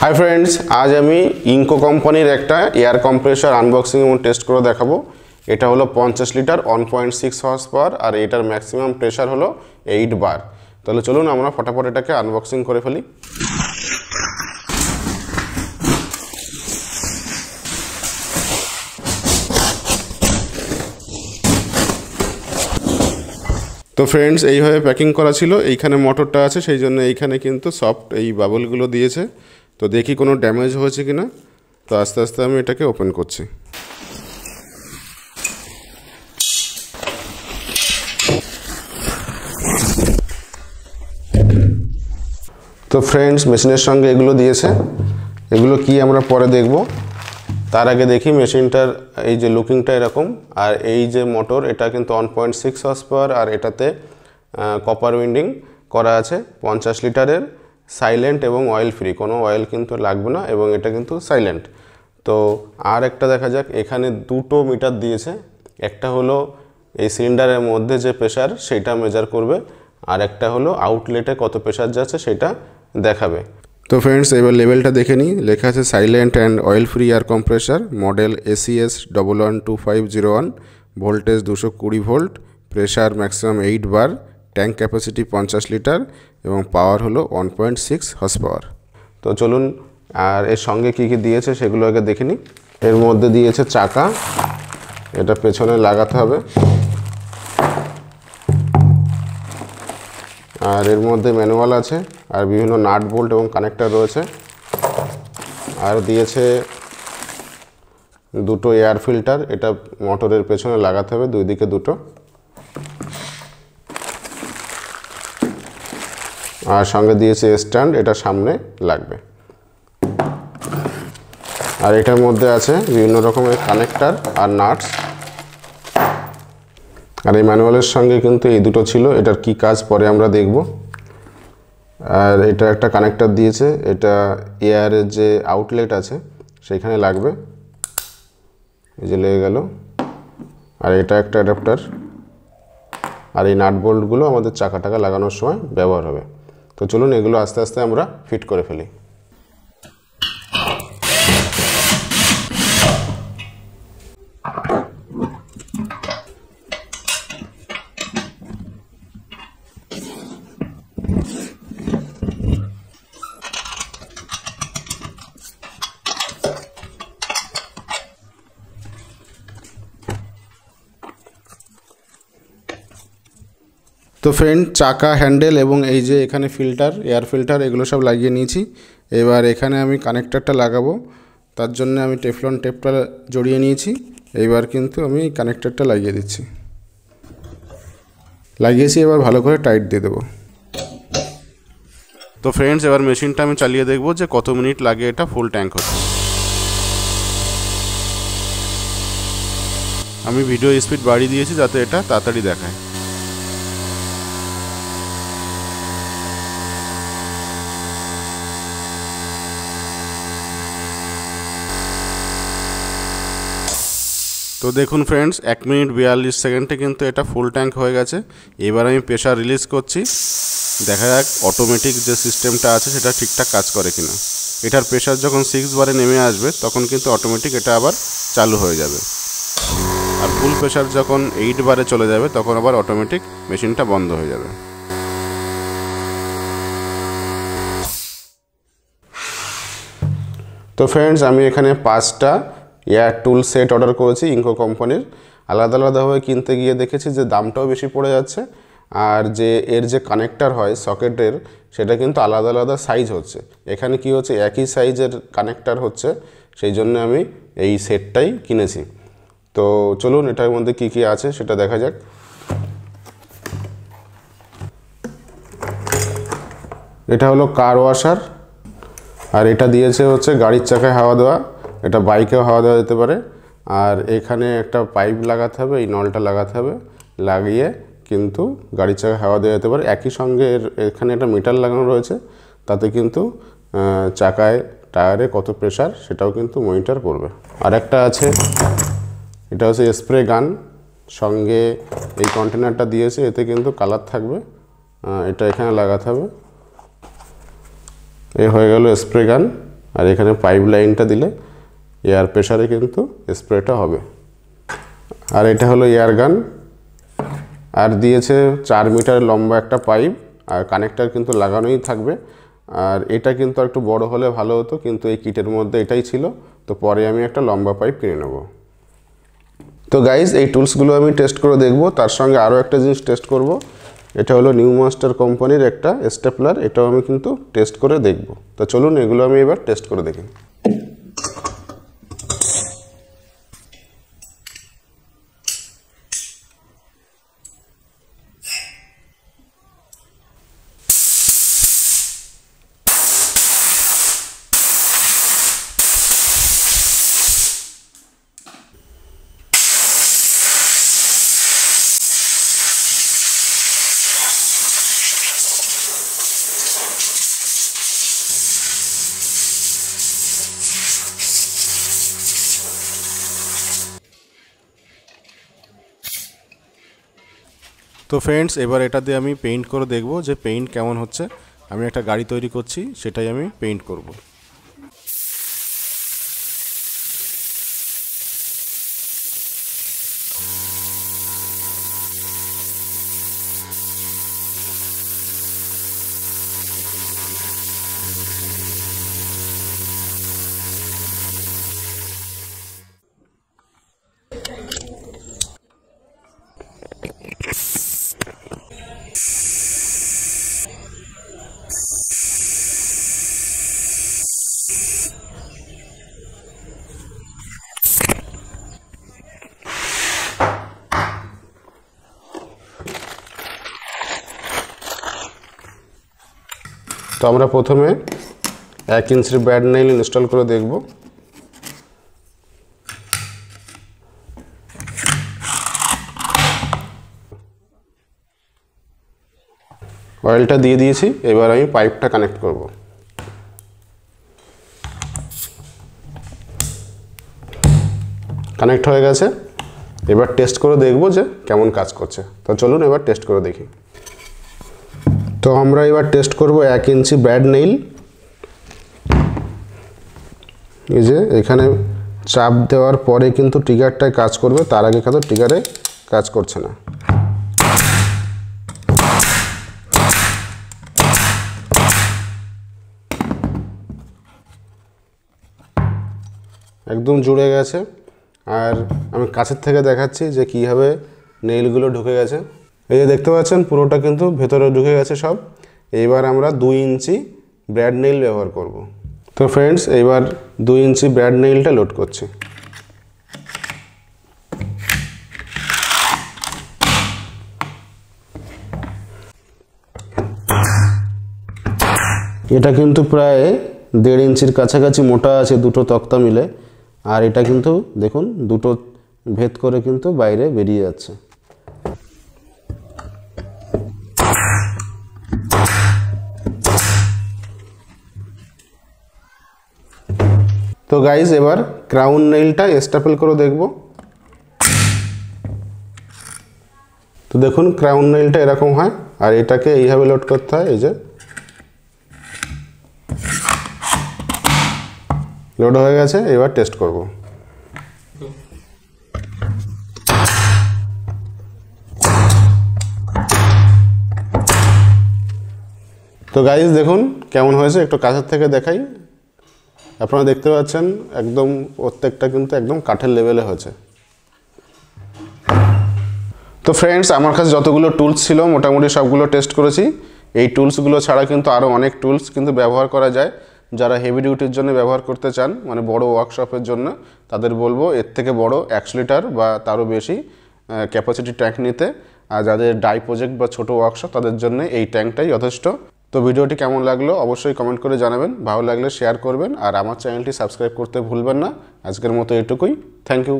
Hi friends आज আমি ইনকো কোম্পানির একটা এয়ার কম্প্রেসর আনবক্সিং এবং টেস্ট করে দেখাবো। এটা হলো 50 লিটার 1.6 হর্স পাওয়ার আর এটার ম্যাক্সিমাম প্রেসার হলো 8 বার। তাহলে চলুন আমরা ফটাফট এটাকে আনবক্সিং করে ফেলি। তো फ्रेंड्स এইভাবে প্যাকিং করা ছিল। এইখানে মোটরটা আছে, সেই জন্য এইখানে কিন্তু সফট এই বাবলগুলো দিয়েছে। তো দেখি কোনো ড্যামেজ হয়েছে কিনা। তো আস্তে আস্তে আমি এটাকে ওপেন করছি। তো फ्रेंड्स মেশিনের সঙ্গে এগুলো দিয়েছে, এগুলো কি আমরা পরে দেখব। তার আগে দেখি মেশিনটার এই যে লুকিংটা এরকম, আর এই যে মোটর এটা কিন্তু 1.6 হর্স পাওয়ার আর এটাতে কপার উইন্ডিং করা আছে 50 লিটারের, সাইলেন্ট এবং অয়েল ফ্রি, কোনো অয়েল কিন্তু লাগবে না এবং এটা কিন্তু সাইলেন্ট। তো আর একটা দেখা যাক, এখানে দুটো মিটার দিয়েছে, একটা হলো এই সিলিন্ডারের মধ্যে যে প্রেসার সেটা মেজার করবে, আর একটা হলো আউটলেটে কত প্রেসার যাচ্ছে সেটা দেখাবে। তো फ्रेंड्स এবার লেভেলটা দেখে নিই। লেখা আছে silent and oil free air compressor model ACS 112501, voltage 220 volt, pressure maximum 8 bar, tank capacity 50 litre এবং পাওয়ার হলো 1.6 হর্স পাওয়ার। তো চলুন আর এর সঙ্গে কি কি দিয়েছে সেগুলো আগে দেখে নিই। এর মধ্যে দিয়েছে চাকা, এটা পেছনে লাগাতে হবে, আর এর মধ্যে ম্যানুয়াল আছে আর বিভিন্ন নাট বোল্ট এবং কানেক্টর রয়েছে, আর দিয়েছে দুটো এয়ার ফিল্টার, এটা মোটরের পেছনে লাগাতে হবে, দুই দিকে দুটো, আর সঙ্গে দিয়েছে স্ট্যান্ড, এটা সামনে লাগবে। আর এটার মধ্যে আছে বিভিন্ন রকমের কানেক্টর আর নাটস। আর এই ম্যানুয়ালের সঙ্গে কিন্তু এই দুটো ছিল, এটার কি কাজ পরে আমরা দেখব। আর এটা একটা কানেক্টর দিয়েছে, এটা এয়ারের যে আউটলেট আছে সেখানে লাগবে, এই যে লেগে গেল। আর এটা একটা অ্যাডাপ্টার, আর এই নাট বোল্টগুলো আমাদের চাকাটাকে লাগানোর সময় ব্যবহার হবে। তো চলুন এগুলো আস্তে আস্তে আমরা ফিট করে ফেলি। তো फ्रेंड চাকা, হ্যান্ডেল এবং এই যে এখানে ফিল্টার, এয়ার ফিল্টার, এগুলো সব লাগিয়ে নিয়েছি। এবার এখানে আমি কানেক্টরটা লাগাবো, তার জন্য আমি টেফলন টেপটা জড়িয়ে নিয়েছি। এইবার কিন্তু আমি কানেক্টরটা লাগিয়ে দিচ্ছি, লাগিয়েছি, এবার ভালো করে টাইট দিয়ে দেবো। তো फ्रेंड्स এবার মেশিনটা আমি চালিয়ে দেখব যে কত মিনিট লাগে এটা ফুল ট্যাঙ্ক হতে। আমি ভিডিও স্পিড বাড়িয়ে দিয়েছি যাতে এটা তাড়াতাড়ি দেখায়। তো দেখুন फ्रेंड्स 1 মিনিট 42 সেকেন্ডে কিন্তু এটা ফুল ট্যাঙ্ক হয়ে গেছে। এবার আমি প্রেসার রিলিজ করছি, দেখা যাক অটোমেটিক যে সিস্টেমটা আছে সেটা ঠিকঠাক কাজ করে কিনা। এটার প্রেসার যখন 6 বারে নেমে আসবে তখন কিন্তু অটোমেটিক এটা আবার চালু হয়ে যাবে, আর ফুল প্রেসার যখন 8 বারে চলে যাবে তখন আবার অটোমেটিক মেশিনটা বন্ধ হয়ে যাবে। তো फ्रेंड्स আমি এখানে 5টা এয়ার টুল সেট অর্ডার করেছি ইনকো কোম্পানির। আলাদা আলাদাভাবে কিনতে গিয়ে দেখেছি যে দামটাও বেশি পড়ে যাচ্ছে, আর যে এর যে কানেক্টর হয় সকেটের সেটা কিন্তু আলাদা আলাদা সাইজ হচ্ছে। এখানে কি হচ্ছে, একই সাইজের কানেক্টর হচ্ছে, সেই জন্য আমি এই সেটটাই কিনেছি। তো চলুন এটার মধ্যে কি কি আছে সেটা দেখা যাক। এটা হলো কার ওয়াশার, আর এটা দিয়েছে হচ্ছে গাড়ির চাকায় হাওয়া দেওয়া, এটা বাইকেও হাওয়া দেওয়া যেতে পারে। আর এখানে একটা পাইপ লাগাতে হবে, এই নলটা লাগাতে হবে, লাগিয়ে কিন্তু গাড়ির চাকায় হাওয়া দেওয়া যেতে পারে। একই সঙ্গে এখানে একটা মিটার লাগানো রয়েছে, তাতে কিন্তু চাকায় টায়ারে কত প্রেসার সেটাও কিন্তু মনিটর করবে। আর একটা আছে, এটা হচ্ছে স্প্রে গান, সঙ্গে এই কন্টেনারটা দিয়েছে, এতে কিন্তু কালার থাকবে, এটা এখানে লাগাতে হবে। এই হয়ে গেল স্প্রে গান। আর এখানে পাইপ লাইনটা দিলে এয়ার প্রেসারে কিন্তু স্প্রেটা হবে। আর এটা হলো এয়ার গান, আর দিয়েছে 4 মিটার লম্বা একটা পাইপ, আর কানেক্টার কিন্তু লাগানোই থাকবে। আর এটা কিন্তু একটু বড় হলে ভালো হতো, কিন্তু এই কিটের মধ্যে এটাই ছিল, তো পরে আমি একটা লম্বা পাইপ কিনে নেব। তো গাইজ এই টুলসগুলো আমি টেস্ট করে দেখব, তার সঙ্গে আরও একটা জিনিস টেস্ট করব। এটা হলো নিউ মাস্টার কোম্পানির একটা স্টেপলার, এটাও আমি কিন্তু টেস্ট করে দেখব। তো চলুন এগুলো আমি এবার টেস্ট করে দেখি। তো ফ্রেন্ডস, এবার এটা দিয়ে আমি পেইন্ট করে দেখব যে পেইন্ট কেমন হচ্ছে। আমি একটা গাড়ি তৈরি করছি, সেটাই আমি পেইন্ট করব। তো আমরা প্রথমে 1 ইঞ্চির ব্যাড নেইল ইনস্টল করে দেখব। অয়েলটা দিয়ে দিয়েছি, এবার আমি পাইপটা কানেক্ট করব। কানেক্ট হয়ে গেছে, এবার টেস্ট করে দেখব যে কেমন কাজ করছে। তো চলুন এবার টেস্ট করে দেখি। তো আমরা এবার টেস্ট করব 1 ইঞ্চি ব্যাড নেইল। এই যে এখানে চাপ দেওয়ার পরে কিন্তু ট্রিগারটায় কাজ করবে, তার আগে কিন্তু ট্রিগারে কাজ করছে না। একদম জুড়ে গেছে। আর আমি কাছের থেকে দেখাচ্ছি যে কীভাবে নেইলগুলো ঢুকে গেছে। এই যে দেখতে পাচ্ছেন পুরোটা কিন্তু ভেতরে ঢুকে গেছে সব। এইবার আমরা 2 ইঞ্চি ব্র্যাড নেইল ব্যবহার করব। তো ফ্রেন্ডস, এইবার 2 ইঞ্চি ব্র্যাড নেইলটা লোড করছি। এটা কিন্তু প্রায় 1.5 ইঞ্চির কাছাকাছি মোটা আছে দুটো তক্তা মিলে। আর এটা কিন্তু দেখুন দুটো ভেদ করে কিন্তু বাইরে বেরিয়ে যাচ্ছে। তো গাইজ এবার ক্রাউন নেইলটা স্টেপল করে দেখব। তো দেখুন ক্রাউন নেইলটা এরকম হয়, আর এটাকে এইভাবে লোড করতে হয়। এই যে লোড হয়ে গেছে, এবার টেস্ট করব। তো গাইজ দেখুন কেমন হয়েছে, একটু কাছের থেকে দেখাই। আপনারা দেখতে পাচ্ছেন একদম প্রত্যেকটা কিন্তু একদম কাঠের লেভেলে হয়েছে। তো ফ্রেন্ডস, আমার কাছে যতগুলো টুলস ছিল মোটামুটি সবগুলো টেস্ট করেছি। এই টুলসগুলো ছাড়া কিন্তু আরও অনেক টুলস কিন্তু ব্যবহার করা যায়। যারা হেভি ডিউটির জন্য ব্যবহার করতে চান, মানে বড় ওয়ার্কশপের জন্য, তাদের বলবো এর থেকে বড় 100 লিটার বা তারও বেশি ক্যাপাসিটি ট্যাঙ্ক নিতে। আর যাদের ডাই প্রজেক্ট বা ছোটো ওয়ার্কশপ, তাদের জন্য এই ট্যাঙ্কটাই যথেষ্ট। তো ভিডিওটি কেমন লাগলো অবশ্যই কমেন্ট করে জানাবেন, ভালো লাগলে শেয়ার করবেন, আর আমার চ্যানেলটি সাবস্ক্রাইব করতে ভুলবেন না। আজকের মতো এটুকুই, থ্যাংক ইউ।